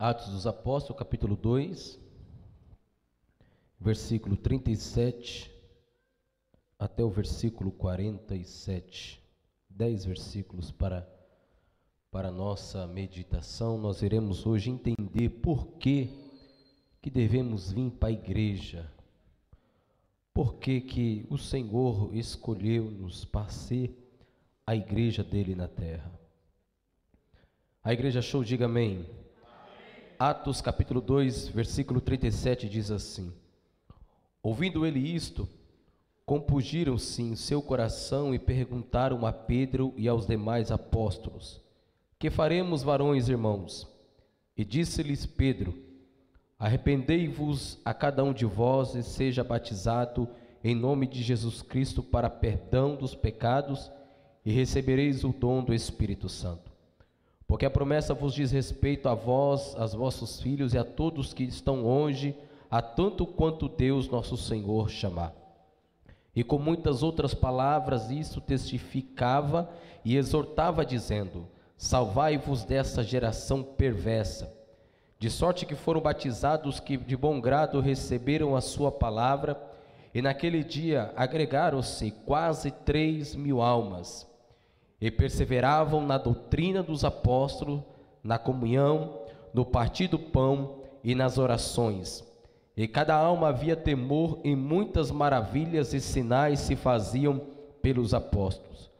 Atos dos Apóstolos, capítulo 2, versículo 37 até o versículo 47. 10 versículos para a nossa meditação. Nós iremos hoje entender por que devemos vir para a igreja. Por que o Senhor escolheu-nos para ser a igreja dele na terra. A igreja show, diga amém. Atos capítulo 2, versículo 37 diz assim: ouvindo ele isto, compungiram-se em seu coração e perguntaram a Pedro e aos demais apóstolos: que faremos, varões irmãos? E disse-lhes Pedro: arrependei-vos a cada um de vós e seja batizado em nome de Jesus Cristo para perdão dos pecados e recebereis o dom do Espírito Santo. Porque a promessa vos diz respeito a vós, aos vossos filhos e a todos que estão longe, a tanto quanto Deus nosso Senhor chamar. E com muitas outras palavras isso testificava e exortava, dizendo: salvai-vos dessa geração perversa. De sorte que foram batizados que de bom grado receberam a sua palavra, e naquele dia agregaram-se quase 3.000 almas. E perseveravam na doutrina dos apóstolos, na comunhão, no partir do pão e nas orações. E cada alma havia temor, e muitas maravilhas e sinais se faziam pelos apóstolos.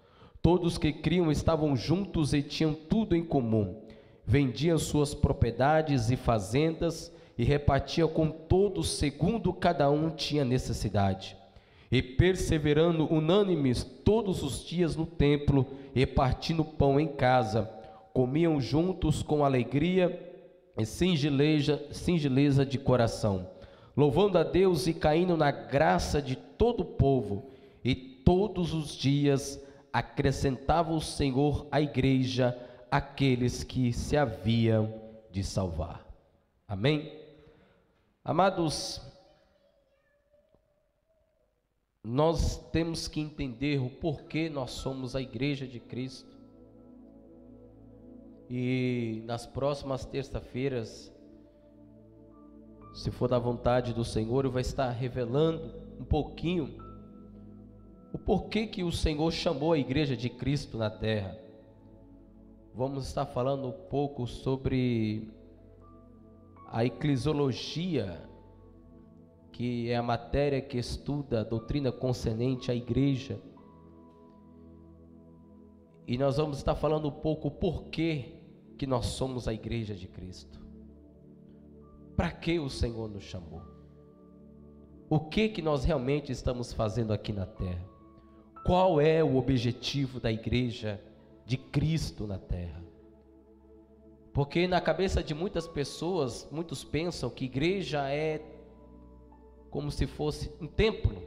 Todos que criam estavam juntos e tinham tudo em comum. Vendiam suas propriedades e fazendas e repartiam com todos segundo cada um tinha necessidade. E perseverando unânimes todos os dias no templo e partindo pão em casa, comiam juntos com alegria e singeleza de coração, louvando a Deus e caindo na graça de todo o povo. E todos os dias acrescentava o Senhor à igreja aqueles que se haviam de salvar. Amém? Amados, nós temos que entender o porquê nós somos a igreja de Cristo. E nas próximas terça-feiras, se for da vontade do Senhor, eu vou estar revelando um pouquinho o porquê que o Senhor chamou a igreja de Cristo na terra. Vamos estar falando um pouco sobre a eclesiologia, que é a matéria que estuda a doutrina concernente à igreja. E nós vamos estar falando um pouco o porquê que nós somos a igreja de Cristo. Para que o Senhor nos chamou? O que nós realmente estamos fazendo aqui na terra? Qual é o objetivo da igreja de Cristo na terra? Porque na cabeça de muitas pessoas, muitos pensam que igreja é como se fosse um templo.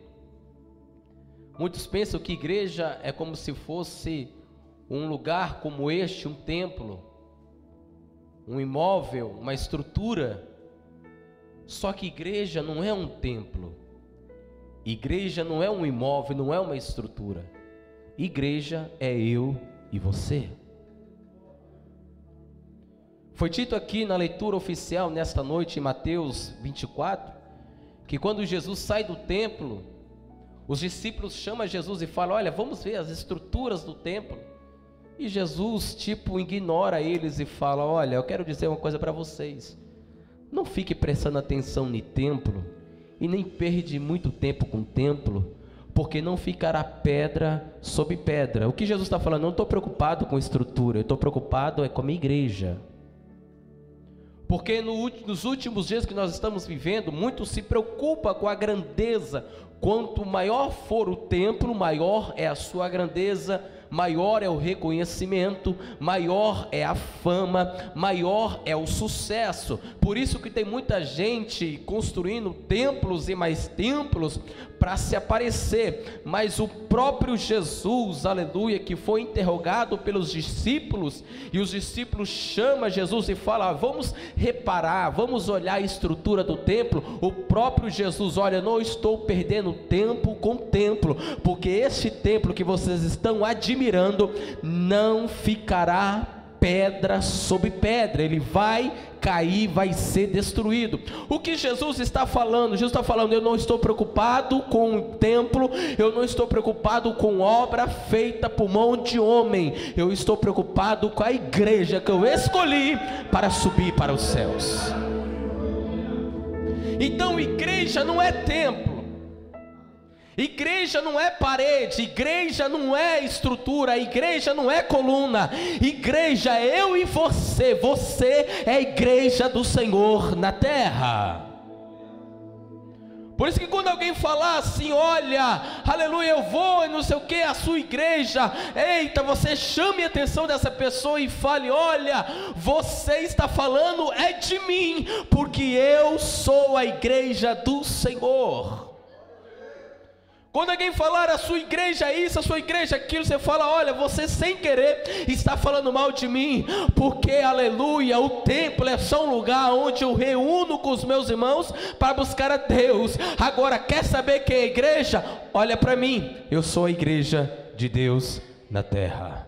Muitos pensam que igreja é como se fosse um lugar como este, um templo, um imóvel, uma estrutura. Só que igreja não é um templo. Igreja não é um imóvel, não é uma estrutura. Igreja é eu e você. Foi dito aqui na leitura oficial nesta noite em Mateus 24, que quando Jesus sai do templo, os discípulos chamam Jesus e falam: olha, vamos ver as estruturas do templo. E Jesus ignora eles e fala: olha, eu quero dizer uma coisa para vocês, não fique prestando atenção no templo e nem perde muito tempo com o templo, porque não ficará pedra sobre pedra. O que Jesus está falando? Não estou preocupado com estrutura, eu estou preocupado com a minha igreja. Porque nos últimos dias que nós estamos vivendo, muito se preocupa com a grandeza. Quanto maior for o templo, maior é a sua grandeza, maior é o reconhecimento, maior é a fama, maior é o sucesso. Por isso que tem muita gente construindo templos e mais templos para se aparecer. Mas o próprio Jesus, aleluia, que foi interrogado pelos discípulos, e os discípulos chamam Jesus e falam: vamos reparar, vamos olhar a estrutura do templo. O próprio Jesus: olha, não estou perdendo tempo com templo, porque este templo que vocês estão admirando não ficará pedra sobre pedra, ele vai cair, vai ser destruído. O que Jesus está falando? Jesus está falando: eu não estou preocupado com o templo, eu não estou preocupado com obra feita por mão de homem, eu estou preocupado com a igreja que eu escolhi para subir para os céus. Então igreja não é templo, igreja não é parede, igreja não é estrutura, igreja não é coluna, igreja é eu e você, você é a igreja do Senhor na terra. Por isso que quando alguém falar assim: olha, aleluia, eu vou e não sei o que, a sua igreja, eita, você chame a atenção dessa pessoa e fale: olha, você está falando é de mim, porque eu sou a igreja do Senhor. Quando alguém falar a sua igreja é isso, a sua igreja é aquilo, você fala: olha, você sem querer está falando mal de mim, porque aleluia, o templo é só um lugar onde eu reúno com os meus irmãos para buscar a Deus. Agora, quer saber quem é a igreja? Olha para mim, eu sou a igreja de Deus na terra.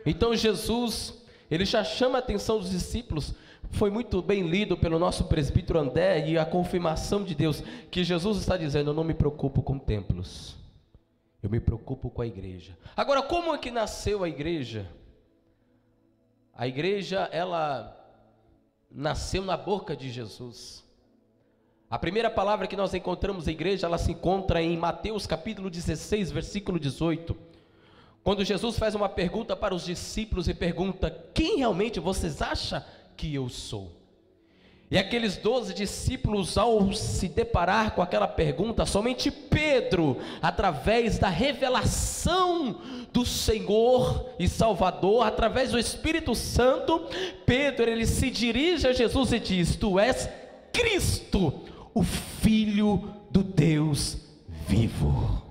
Então Jesus, ele já chama a atenção dos discípulos. Foi muito bem lido pelo nosso presbítero André, e a confirmação de Deus, que Jesus está dizendo: eu não me preocupo com templos, eu me preocupo com a igreja. Agora, como é que nasceu a igreja? A igreja, ela nasceu na boca de Jesus. A primeira palavra que nós encontramos a igreja, ela se encontra em Mateus capítulo 16, versículo 18. Quando Jesus faz uma pergunta para os discípulos e pergunta: quem realmente vocês acham que eu sou? E aqueles 12 discípulos, ao se deparar com aquela pergunta, somente Pedro, através da revelação do Senhor e Salvador, através do Espírito Santo, Pedro, ele se dirige a Jesus e diz: tu és Cristo, o Filho do Deus vivo.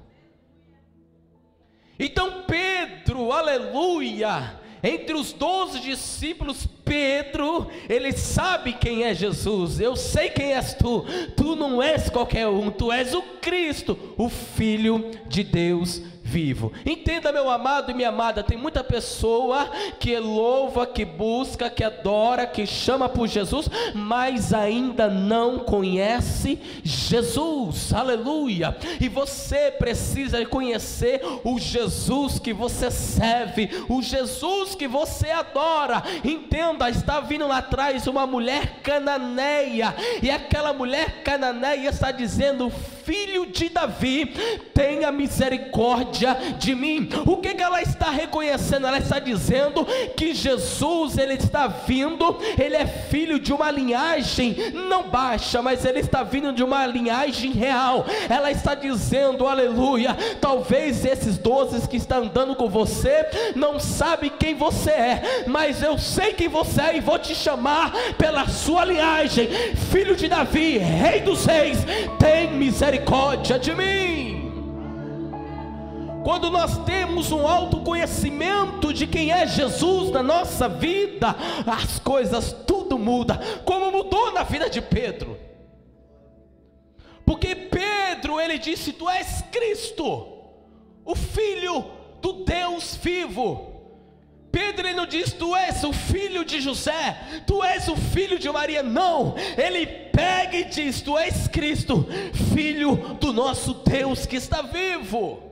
Então Pedro, aleluia, entre os 12 discípulos, Pedro, ele sabe quem é Jesus. Eu sei quem és tu, tu não és qualquer um, tu és o Cristo, o Filho de Deus vivo. Entenda, meu amado e minha amada, tem muita pessoa que louva, que busca, que adora, que chama por Jesus, mas ainda não conhece Jesus, aleluia. E você precisa conhecer o Jesus que você serve, o Jesus que você adora. Entenda, está vindo lá atrás uma mulher cananeia, e aquela mulher cananeia está dizendo: filho de Davi, tenha misericórdia de mim. O que ela está reconhecendo? Ela está dizendo que Jesus, ele está vindo, ele é filho de uma linhagem não baixa, mas ele está vindo de uma linhagem real. Ela está dizendo, aleluia, talvez esses 12 que estão andando com você não sabem quem você é, mas eu sei quem você é e vou te chamar pela sua linhagem. Filho de Davi, rei dos reis, tem misericórdia de mim. Quando nós temos um autoconhecimento de quem é Jesus na nossa vida, as coisas tudo muda, como mudou na vida de Pedro. Porque Pedro, ele disse: tu és Cristo, o Filho do Deus vivo. Pedro, ele não diz: tu és o filho de José, tu és o filho de Maria. Não, ele pega e diz: tu és Cristo, Filho do nosso Deus que está vivo.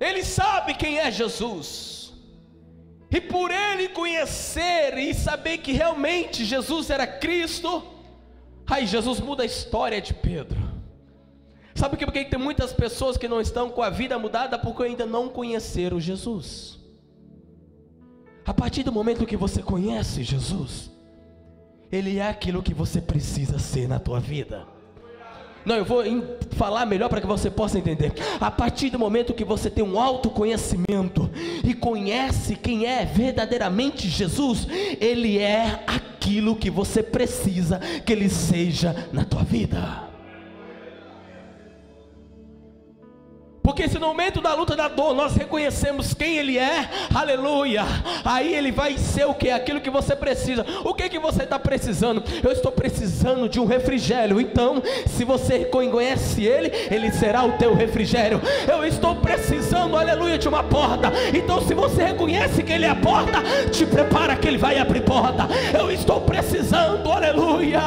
Ele sabe quem é Jesus, e por ele conhecer e saber que realmente Jesus era Cristo, aí Jesus muda a história de Pedro. Sabe por que tem muitas pessoas que não estão com a vida mudada? Porque ainda não conheceram Jesus. A partir do momento que você conhece Jesus, ele é aquilo que você precisa ser na tua vida. Não, eu vou falar melhor para que você possa entender. A partir do momento que você tem um autoconhecimento e conhece quem é verdadeiramente Jesus, ele é aquilo que você precisa que ele seja na tua vida. Porque se no momento da luta, da dor, nós reconhecemos quem Ele é, aleluia, aí Ele vai ser o que? Aquilo que você precisa. O que que você está precisando? Eu estou precisando de um refrigério. Então, se você conhece Ele, Ele será o teu refrigério. Eu estou precisando, aleluia, de uma porta. Então, se você reconhece que Ele é a porta, te prepara que Ele vai abrir porta. Eu estou precisando, aleluia,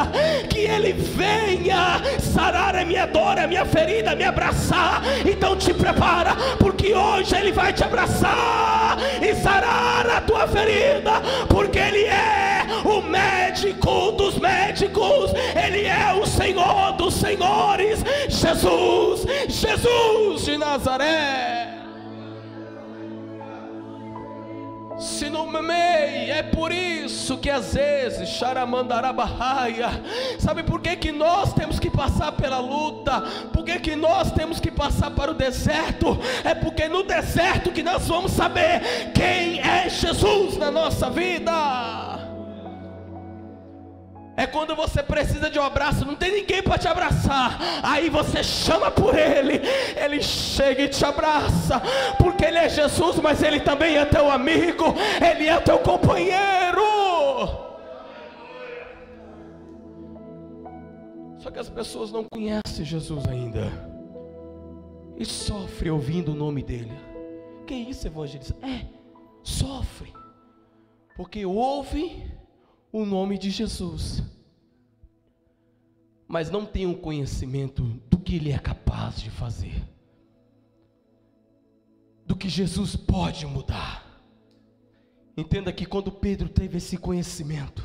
que Ele venha sarar a minha dor, a minha ferida, me abraçar. Então te prepara, porque hoje Ele vai te abraçar e sarar a tua ferida, porque Ele é o médico dos médicos, Ele é o Senhor dos senhores, Jesus, Jesus de Nazaré. Se não memei, é por isso que às vezes, xaramandarabahaia, sabe por que que nós temos que passar pela luta? Por que que nós temos que passar para o deserto? É porque no deserto que nós vamos saber quem é Jesus na nossa vida. É quando você precisa de um abraço, não tem ninguém para te abraçar, aí você chama por Ele, Ele chega e te abraça, porque Ele é Jesus, mas Ele também é teu amigo, Ele é teu companheiro. Só que as pessoas não conhecem Jesus ainda e sofrem ouvindo o nome dEle. Que isso, evangelista? Sofre, porque ouve o nome de Jesus, mas não tem um conhecimento do que Ele é capaz de fazer, do que Jesus pode mudar. Entenda que quando Pedro teve esse conhecimento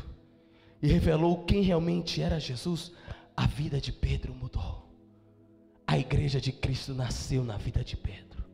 e revelou quem realmente era Jesus, a vida de Pedro mudou. A igreja de Cristo nasceu na vida de Pedro,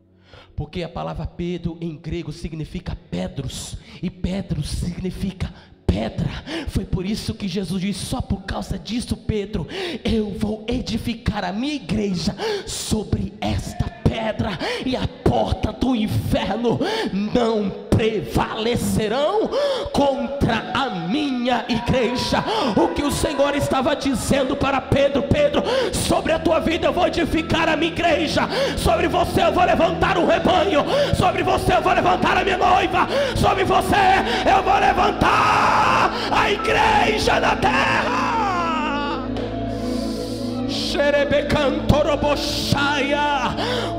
porque a palavra Pedro em grego significa Pedros, e Pedro significa pedra. Foi por isso que Jesus disse: só por causa disso, Pedro, eu vou edificar a minha igreja sobre esta pedra, e a porta do inferno não prevalecerão contra a minha igreja. O que o Senhor estava dizendo para Pedro: Pedro, sobre a tua vida eu vou edificar a minha igreja, sobre você eu vou levantar um rebanho, sobre você eu vou levantar a minha noiva, sobre você eu vou levantar a igreja na terra.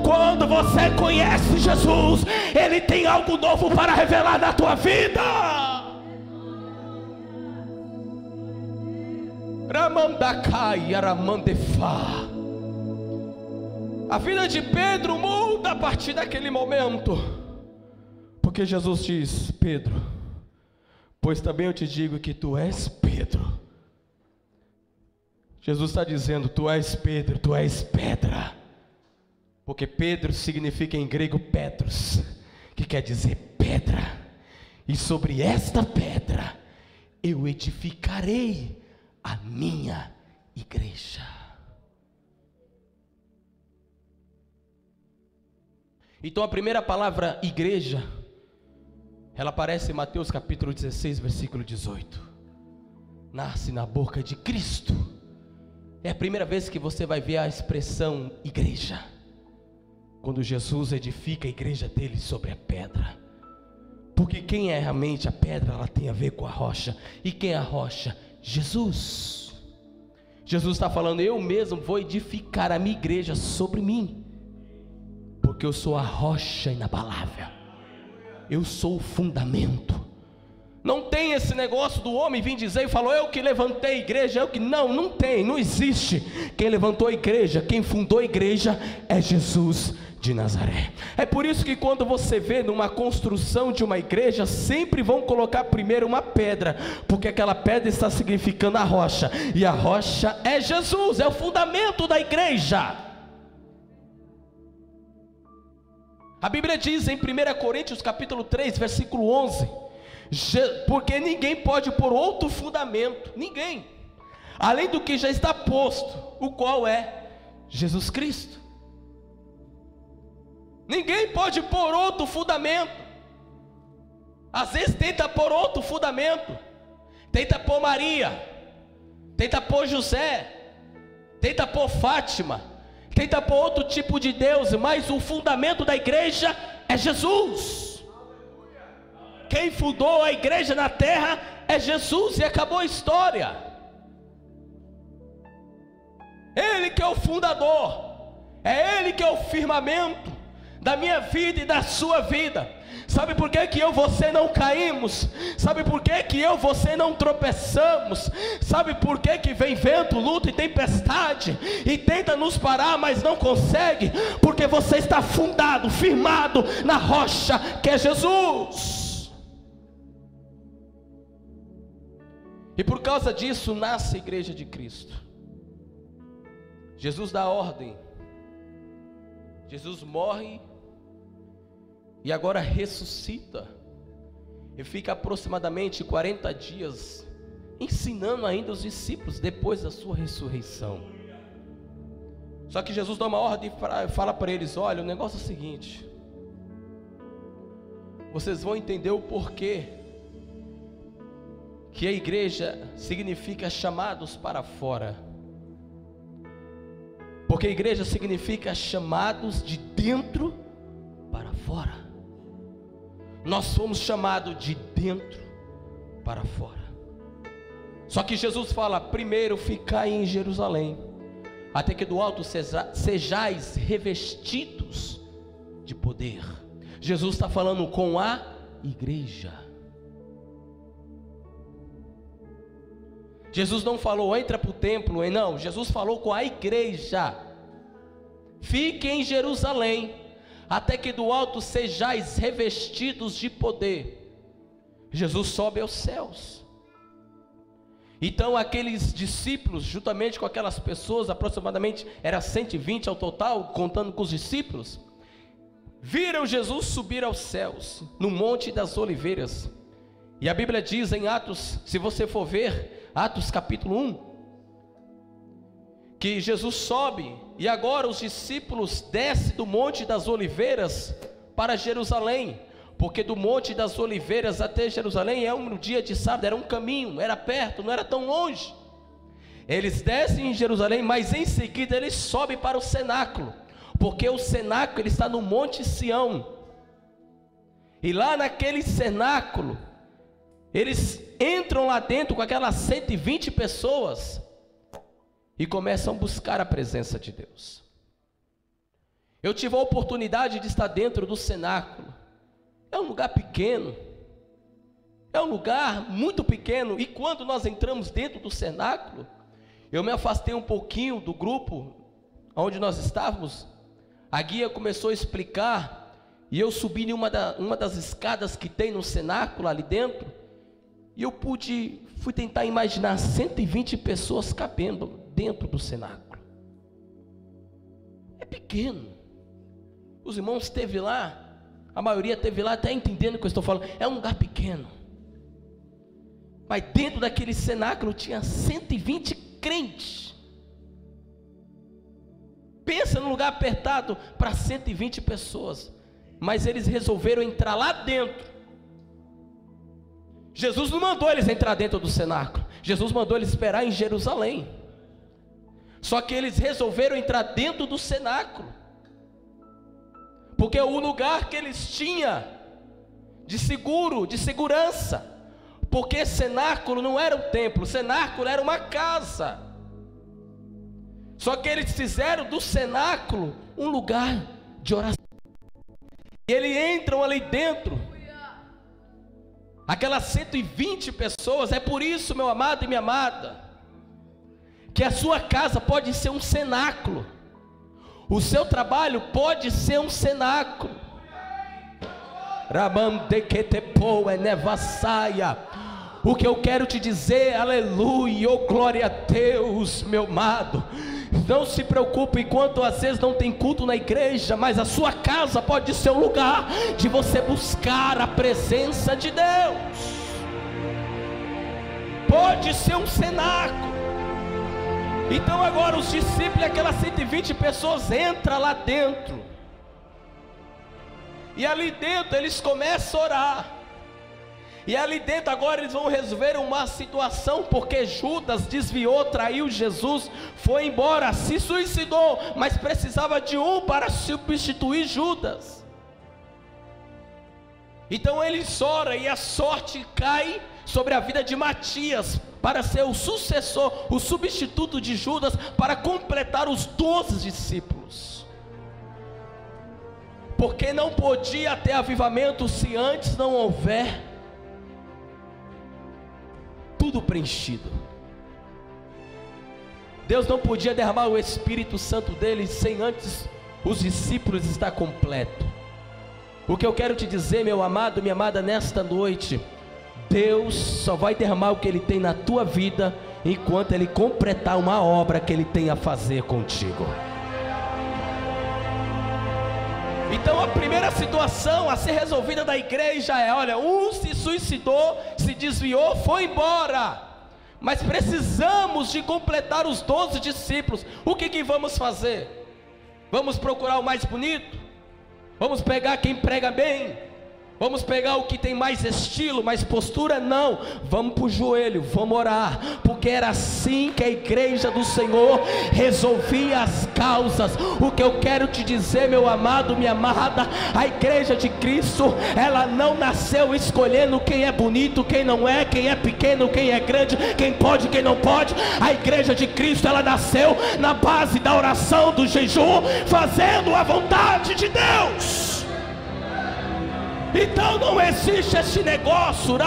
Quando você conhece Jesus, Ele tem algo novo para revelar na tua vida. A vida de Pedro muda a partir daquele momento, porque Jesus diz: Pedro, pois também eu te digo que tu és Pedro. Jesus está dizendo: tu és Pedro, tu és pedra, porque Pedro significa em grego Petros, que quer dizer pedra, e sobre esta pedra eu edificarei a minha igreja. Então a primeira palavra igreja, ela aparece em Mateus capítulo 16, versículo 18. Nasce na boca de Cristo. É a primeira vez que você vai ver a expressão igreja, quando Jesus edifica a igreja dele sobre a pedra. Porque quem é realmente a pedra? Ela tem a ver com a rocha. E quem é a rocha? Jesus. Jesus está falando: eu mesmo vou edificar a minha igreja sobre mim, porque eu sou a rocha inabalável, eu sou o fundamento. Não tem esse negócio do homem vir dizer e falou: eu que levantei a igreja, eu que... Não tem, não existe. Quem levantou a igreja, quem fundou a igreja é Jesus de Nazaré. É por isso que quando você vê numa construção de uma igreja, sempre vão colocar primeiro uma pedra, porque aquela pedra está significando a rocha, e a rocha é Jesus, é o fundamento da igreja. A Bíblia diz em 1 Coríntios capítulo 3, versículo 11, porque ninguém pode pôr outro fundamento, ninguém, além do que já está posto, o qual é Jesus Cristo. Ninguém pode pôr outro fundamento. Às vezes tenta pôr outro fundamento, tenta pôr Maria, tenta pôr José, tenta pôr Fátima, tenta pôr outro tipo de Deus, mas o fundamento da igreja é Jesus. Quem fundou a igreja na terra é Jesus, e acabou a história. Ele que é o fundador, é Ele que é o firmamento da minha vida e da sua vida. Sabe por que eu e você não caímos? Sabe por que eu e você não tropeçamos? Sabe por que vem vento, luta e tempestade e tenta nos parar, mas não consegue? Porque você está fundado, firmado na rocha que é Jesus. E por causa disso nasce a igreja de Cristo. Jesus dá ordem, Jesus morre e agora ressuscita, e fica aproximadamente 40 dias ensinando ainda os discípulos depois da sua ressurreição. Só que Jesus dá uma ordem e fala para eles: olha, o negócio é o seguinte, vocês vão entender o porquê que a igreja significa chamados para fora. Porque a igreja significa chamados de dentro para fora. Nós fomos chamados de dentro para fora. Só que Jesus fala: primeiro ficai em Jerusalém, até que do alto sejais revestidos de poder. Jesus está falando com a igreja. Jesus não falou entra para o templo, não, Jesus falou com a igreja. Fique em Jerusalém, até que do alto sejais revestidos de poder. Jesus sobe aos céus. Então aqueles discípulos, juntamente com aquelas pessoas, aproximadamente era 120 ao total, contando com os discípulos, viram Jesus subir aos céus, no Monte das Oliveiras. E a Bíblia diz em Atos, se você for ver, Atos capítulo 1, que Jesus sobe, e agora os discípulos descem do Monte das Oliveiras para Jerusalém, porque do Monte das Oliveiras até Jerusalém é um dia de sábado, era um caminho, era perto, não era tão longe. Eles descem em Jerusalém, mas em seguida eles sobem para o cenáculo, porque o cenáculo ele está no Monte Sião, e lá naquele cenáculo, eles entram lá dentro com aquelas 120 pessoas e começam a buscar a presença de Deus. Eu tive a oportunidade de estar dentro do cenáculo. É um lugar pequeno, é um lugar muito pequeno, e quando nós entramos dentro do cenáculo, eu me afastei um pouquinho do grupo onde nós estávamos. A guia começou a explicar, e eu subi em uma das escadas que tem no cenáculo ali dentro, e eu fui tentar imaginar 120 pessoas cabendo dentro do cenáculo. É pequeno. Os irmãos esteve lá, a maioria esteve lá até entendendo o que eu estou falando. É um lugar pequeno. Mas dentro daquele cenáculo tinha 120 crentes. Pensa num lugar apertado para 120 pessoas. Mas eles resolveram entrar lá dentro. Jesus não mandou eles entrar dentro do cenáculo, Jesus mandou eles esperar em Jerusalém. Só que eles resolveram entrar dentro do cenáculo, porque o lugar que eles tinham de segurança, porque cenáculo não era um templo, cenáculo era uma casa. Só que eles fizeram do cenáculo um lugar de oração. E eles entram ali dentro, aquelas 120 pessoas. É por isso, meu amado e minha amada, que a sua casa pode ser um cenáculo, o seu trabalho pode ser um cenáculo. O que eu quero te dizer, aleluia, oh glória a Deus, meu amado, não se preocupe enquanto às vezes não tem culto na igreja, mas a sua casa pode ser um lugar de você buscar a presença de Deus, pode ser um cenáculo. Então agora os discípulos, aquelas 120 pessoas, entram lá dentro, e ali dentro eles começam a orar. E ali dentro agora eles vão resolver uma situação, porque Judas desviou, traiu Jesus, foi embora, se suicidou, mas precisava de um para substituir Judas. Então eles oram e a sorte cai sobre a vida de Matias, para ser o sucessor, o substituto de Judas, para completar os 12 discípulos. Porque não podia ter avivamento se antes não houver tudo preenchido. Deus não podia derramar o Espírito Santo dele sem antes os discípulos estar completos. O que eu quero te dizer, meu amado, minha amada, nesta noite, Deus só vai derramar o que Ele tem na tua vida enquanto Ele completar uma obra que Ele tem a fazer contigo. Então a primeira situação a ser resolvida da igreja é: olha, um se suicidou, se desviou, foi embora, mas precisamos de completar os 12 discípulos. O que vamos fazer? Vamos procurar o mais bonito? Vamos pegar quem prega bem? Vamos pegar o que tem mais estilo, mais postura? Não, vamos para o joelho, vamos orar, porque era assim que a igreja do Senhor resolvia as causas. O que eu quero te dizer, meu amado, minha amada, a igreja de Cristo, ela não nasceu escolhendo quem é bonito, quem não é, quem é pequeno, quem é grande, quem pode, quem não pode. A igreja de Cristo, ela nasceu na base da oração, do jejum, fazendo a vontade de Deus. Então não existe esse negócio,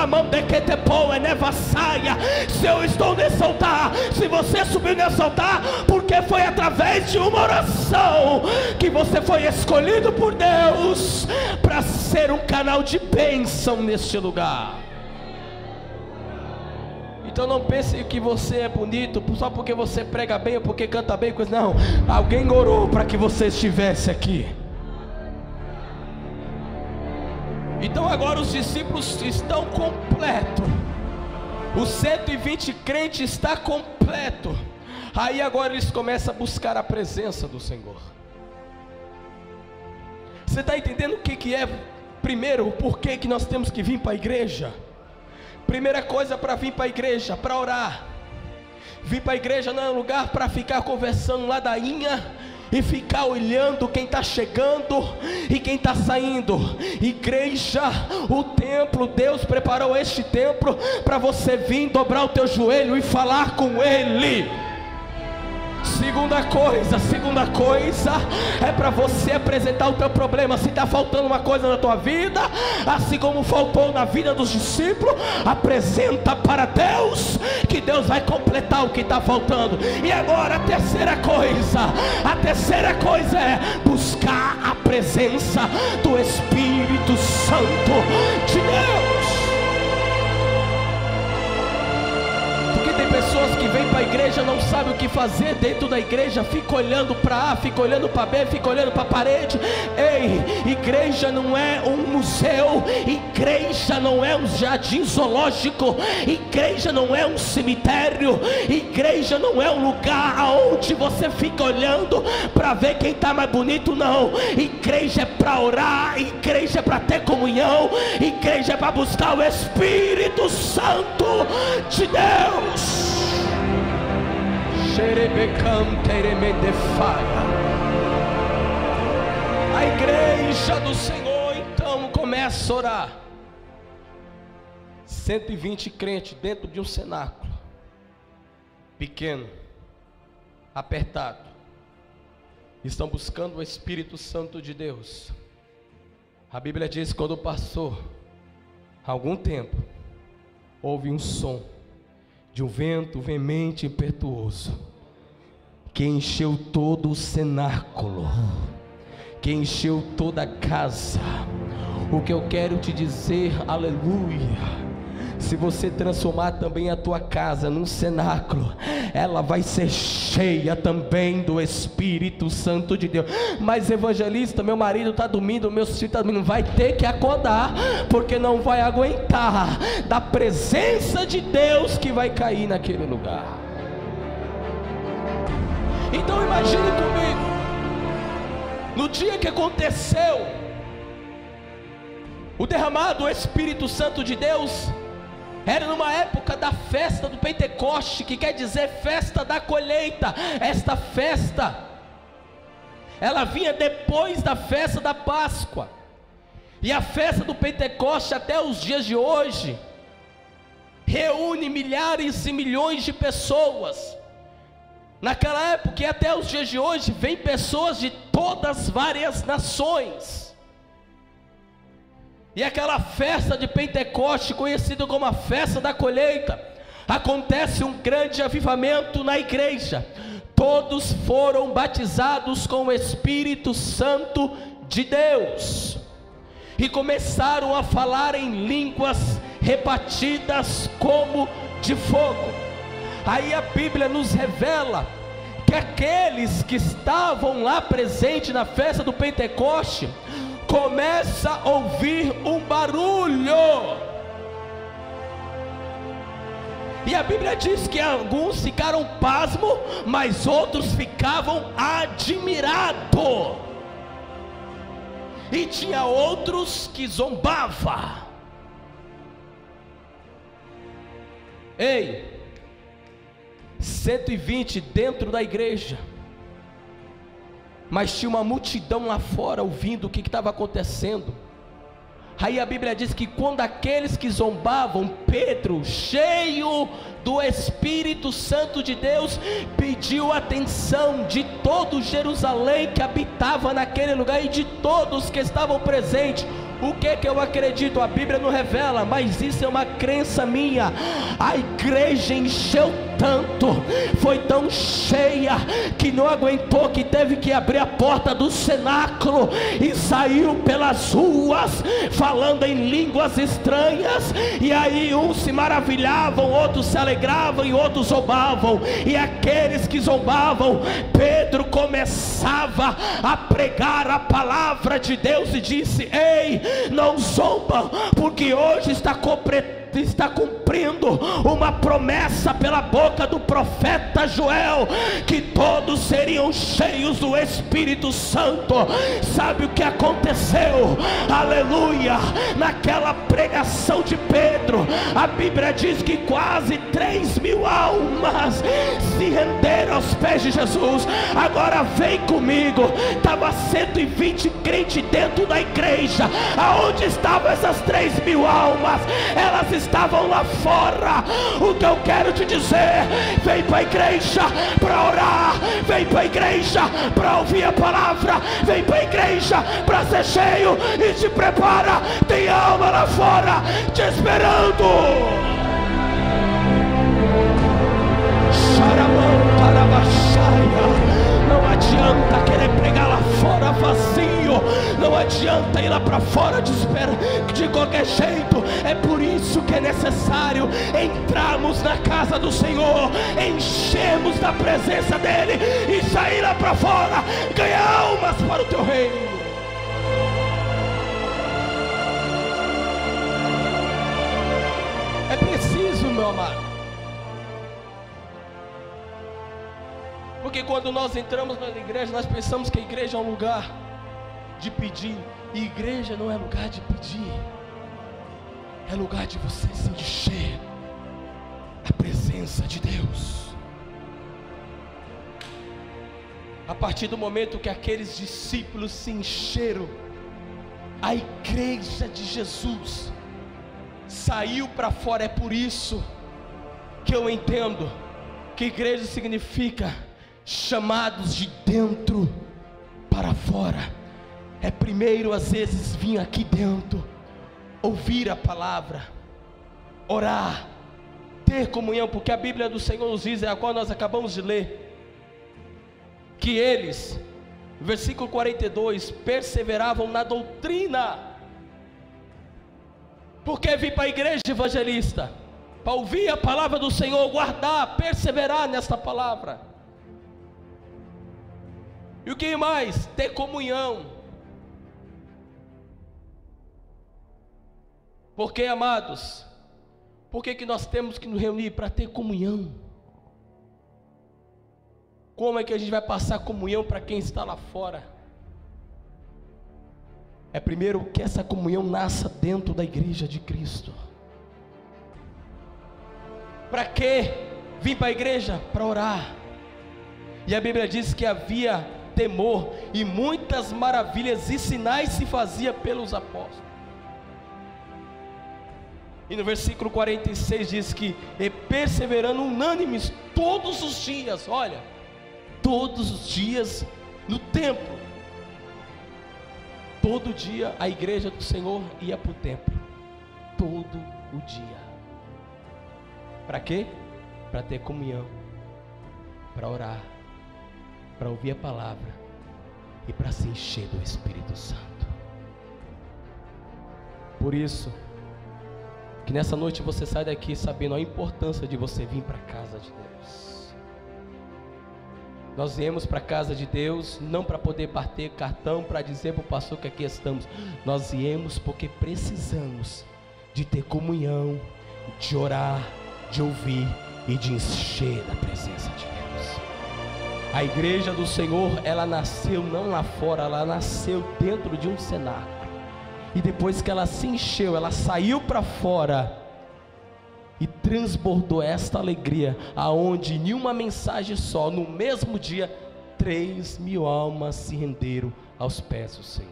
se eu estou nesse altar, se você subiu nesse altar, porque foi através de uma oração que você foi escolhido por Deus para ser um canal de bênção neste lugar. Então não pense que você é bonito só porque você prega bem ou porque canta bem, não, alguém orou para que você estivesse aqui. Então agora os discípulos estão completos, os 120 crentes estão completos. Aí agora eles começam a buscar a presença do Senhor. Você está entendendo o que é? Primeiro, o porquê que nós temos que vir para a igreja? Primeira coisa para vir para a igreja, para orar. Vir para a igreja não é um lugar para ficar conversando ladainha e ficar olhando quem está chegando e quem está saindo. Igreja, o templo, Deus preparou este templo para você vir dobrar o teu joelho e falar com Ele. Segunda coisa é para você apresentar o teu problema. Se está faltando uma coisa na tua vida, assim como faltou na vida dos discípulos, apresenta para Deus, que Deus vai completar o que está faltando. E agora a terceira coisa é buscar a presença do Espírito Santo de Deus. Tem pessoas que vêm para a igreja, não sabem o que fazer dentro da igreja, fica olhando para A, fica olhando para B, fica olhando para a parede. Ei, igreja não é um museu, igreja não é um jardim zoológico, igreja não é um cemitério, igreja não é um lugar aonde você fica olhando para ver quem está mais bonito, não. Igreja é para orar, igreja é para ter comunhão, igreja é para buscar o Espírito Santo de Deus. A igreja do Senhor então começa a orar. 120 crentes dentro de um cenáculo pequeno, apertado, estão buscando o Espírito Santo de Deus. A Bíblia diz que quando passou algum tempo, houve um som de um vento veemente e impetuoso, que encheu todo o cenáculo, que encheu toda a casa. O que eu quero te dizer, aleluia, se você transformar também a tua casa num cenáculo, ela vai ser cheia também do Espírito Santo de Deus. Mas evangelista, meu marido está dormindo, meu filho está dormindo, vai ter que acordar, porque não vai aguentar da presença de Deus que vai cair naquele lugar. Então imagine comigo, no dia que aconteceu O derramado do Espírito Santo de Deus era numa época da festa do Pentecoste, que quer dizer festa da colheita. Esta festa, ela vinha depois da festa da Páscoa. E a festa do Pentecoste, até os dias de hoje, reúne milhares e milhões de pessoas. Naquela época e até os dias de hoje, vem pessoas de todas as várias nações. E aquela festa de Pentecoste, conhecida como a festa da colheita, acontece um grande avivamento na igreja. Todos foram batizados com o Espírito Santo de Deus, e começaram a falar em línguas repartidas como de fogo. Aí a Bíblia nos revela que aqueles que estavam lá presentes na festa do Pentecoste começa a ouvir um barulho, e a Bíblia diz que alguns ficaram pasmos, mas outros ficavam admirados, e tinha outros que zombavam. Ei, 120 dentro da igreja, mas tinha uma multidão lá fora ouvindo o que estava acontecendo. Aí a Bíblia diz que quando aqueles que zombavam, Pedro, cheio do Espírito Santo de Deus, pediu atenção de todo Jerusalém que habitava naquele lugar e de todos que estavam presentes. O que eu acredito? A Bíblia não revela, mas isso é uma crença minha. A igreja encheu tanto, foi tão cheia, que não aguentou, que teve que abrir a porta do cenáculo e saiu pelas ruas falando em línguas estranhas. E aí uns se maravilhavam, outros se alegravam e outros zombavam. E aqueles que zombavam, Pedro começava a pregar a palavra de Deus e disse: ei, não zombam, porque hoje está cumprindo uma promessa pela boca do profeta Joel, que todos seriam cheios do Espírito Santo. Sabe o que aconteceu? Aleluia! Naquela pregação de Pedro, a Bíblia diz que quase 3.000 almas se renderam aos pés de Jesus. Agora vem comigo, estava 120 crentes dentro da igreja. Aonde estavam essas 3.000 almas? Elas estavam lá fora. O que eu quero te dizer: vem para a igreja para orar, vem para a igreja para ouvir a palavra, vem para a igreja para ser cheio, e se prepara, tem alma lá fora te esperando. Não adianta querer pregar lá fora vazio, não adianta ir lá para fora de qualquer jeito. É por isso que é necessário entrarmos na casa do Senhor, enchermos da presença dEle e sair lá para fora, ganhar almas para o teu reino. É preciso, meu amado. Porque quando nós entramos na igreja, nós pensamos que a igreja é um lugar de pedir. E igreja não é lugar de pedir, é lugar de você se encher da presença de Deus. A partir do momento que aqueles discípulos se encheram, a igreja de Jesus saiu para fora. É por isso que eu entendo que igreja significa chamados de dentro para fora. É primeiro às vezes vir aqui dentro, ouvir a palavra, orar, ter comunhão, porque a Bíblia do Senhor nos diz, a qual nós acabamos de ler, que eles, versículo 42, perseveravam na doutrina. Por que vir para a igreja, evangelista? Para ouvir a palavra do Senhor, guardar, perseverar nesta palavra. E o que mais? Ter comunhão. Porque, amados, por que nós temos que nos reunir? Para ter comunhão. Como é que a gente vai passar comunhão para quem está lá fora? é primeiro que essa comunhão nasça dentro da igreja de Cristo. Para que vim para a igreja? Para orar. E a Bíblia diz que havia temor, e muitas maravilhas e sinais se fazia pelos apóstolos. E no versículo 46 diz que, e perseverando unânimes todos os dias, olha, todos os dias no templo. Todo dia a igreja do Senhor ia para o templo, todo o dia. Para quê? Para ter comunhão, para orar, para ouvir a palavra e para se encher do Espírito Santo. Por isso, que nessa noite você sai daqui sabendo a importância de você vir para a casa de Deus. Nós viemos para a casa de Deus não para poder bater cartão, para dizer para o pastor que aqui estamos. Nós viemos porque precisamos de ter comunhão, de orar, de ouvir e de encher da presença de Deus. A igreja do Senhor, ela nasceu não lá fora, ela nasceu dentro de um cenáculo. E depois que ela se encheu, ela saiu para fora e transbordou esta alegria, aonde em uma mensagem só, no mesmo dia, 3.000 almas se renderam aos pés do Senhor.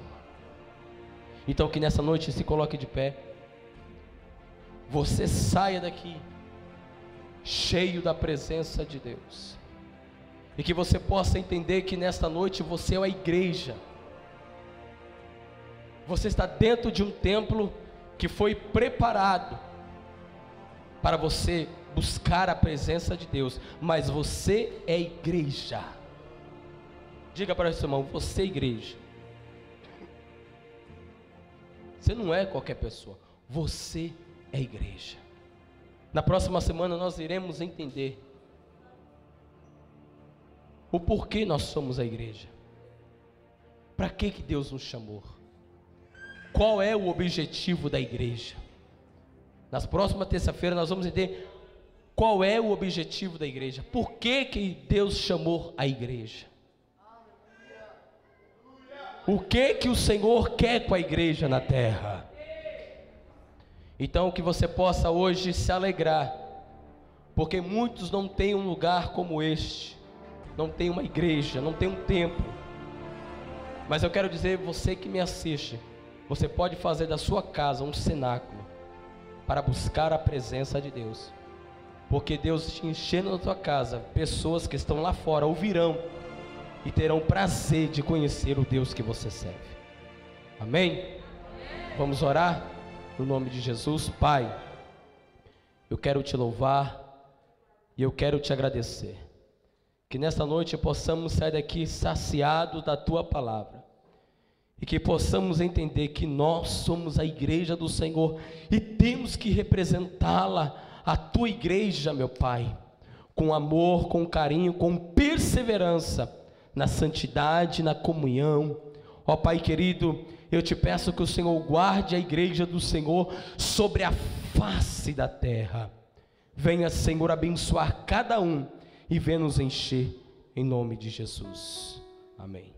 Então que nessa noite se coloque de pé, você saia daqui cheio da presença de Deus, e que você possa entender que nesta noite você é a igreja. Você está dentro de um templo que foi preparado para você buscar a presença de Deus, mas você é igreja. Diga para o seu irmão, você é igreja. Você não é qualquer pessoa, você é igreja. Na próxima semana nós iremos entender o porquê nós somos a igreja. Para que Deus nos chamou? Qual é o objetivo da igreja? Nas próximas terça-feira nós vamos entender qual é o objetivo da igreja. Por que Deus chamou a igreja? O que o Senhor quer com a igreja na terra? Então que você possa hoje se alegrar, porque muitos não têm um lugar como este, não tem uma igreja, não tem um templo. Mas eu quero dizer, você que me assiste, você pode fazer da sua casa um cenáculo para buscar a presença de Deus, porque Deus te enchendo na tua casa, pessoas que estão lá fora ouvirão e terão prazer de conhecer o Deus que você serve. Amém? Vamos orar? No nome de Jesus. Pai, eu quero te louvar e eu quero te agradecer, que nesta noite possamos sair daqui saciados da tua palavra, e que possamos entender que nós somos a igreja do Senhor e temos que representá-la, a tua igreja, meu Pai, com amor, com carinho, com perseverança, na santidade, na comunhão. Ó Pai querido, eu te peço que o Senhor guarde a igreja do Senhor sobre a face da terra. Venha, Senhor, abençoar cada um e venha nos encher, em nome de Jesus. Amém.